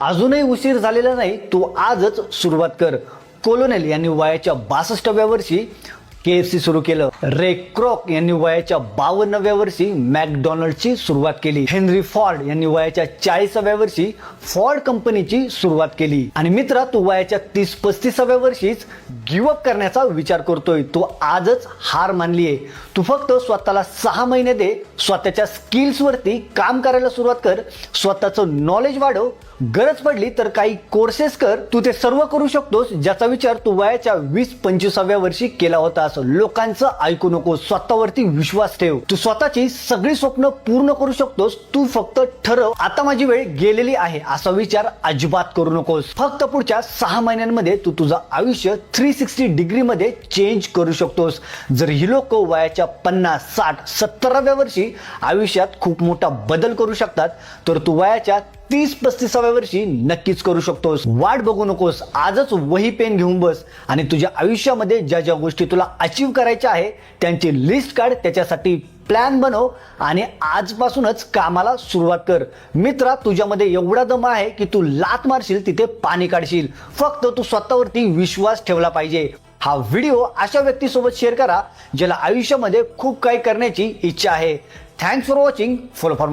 अजूनही उशीर झालेला नाही, तू आजच सुरुवात कर. कोलोनेल यांनी वयाच्या 62व्या वर्षी KFC सुरू केलं. रे क्रॉक यांनी वयाच्या 52व्या वर्षी मॅकडॉनल्डची सुरुवात केली. हेनरी फॉर्ड यांनी वयाच्या 40व्या वर्षी फॉर्ड कंपनीची सुरुवात केली. आणि मित्रा, तू वयाच्या 30-35व्या वर्षीच गिव्ह अप करण्याचा विचार करतोय, तू आजच हार मानलीये. तू फक्त स्वतःला 6 महिने दे, स्वतःच्या स्किल्स वरती काम करायला सुरुवात कर, स्वतःचं नॉलेज वाढव, गरज पडली तर काही कोर्सेस कर. तू ते सर्व करू शकतोस ज्याचा विचार तू वयाच्या 20-25व्या वर्षी केला होतास. लोकांचं ऐकू नको, स्वतःवरती विश्वास ठेव. तू स्वतःची सगळी स्वप्न पूर्ण करू शकतोस. तू फक्त ठरव, आता माझी वेळ गेलेली आहे असा विचार अजिबात करू नकोस. फक्त पुढच्या 6 महिन्यांमध्ये तू तुझं आयुष्य 360 डिग्री मध्ये चेंज करू शकतोस. जर ही लोक वयाच्या 50, 60, 70व्या वर्षी आयुष्यात खूप मोठा बदल करू शकतात, तर तू वयाच्या 30-35व्या वर्षी नक्कीच करू शकतोस. वाट बघू नकोस, आजच वही पेन घेऊन बस आणि तुझ्या आयुष्यामध्ये ज्या ज्या गोष्टी तुला अचीव्ह करायच्या आहे त्यांची लिस्ट काढ, त्याच्यासाठी प्लॅन बनव आणि आजपासूनच कामाला सुरुवात कर. मित्रा, तुझ्यामध्ये एवढा दम आहे की तू लात मारशील तिथे पाणी काढशील. फक्त तू स्वतःवरती विश्वास ठेवला पाहिजे. हा व्हिडिओ अशा व्यक्तीसोबत शेअर करा ज्याला आयुष्यामध्ये खूप काही करण्याची इच्छा आहे. Thanks for watching. Follow for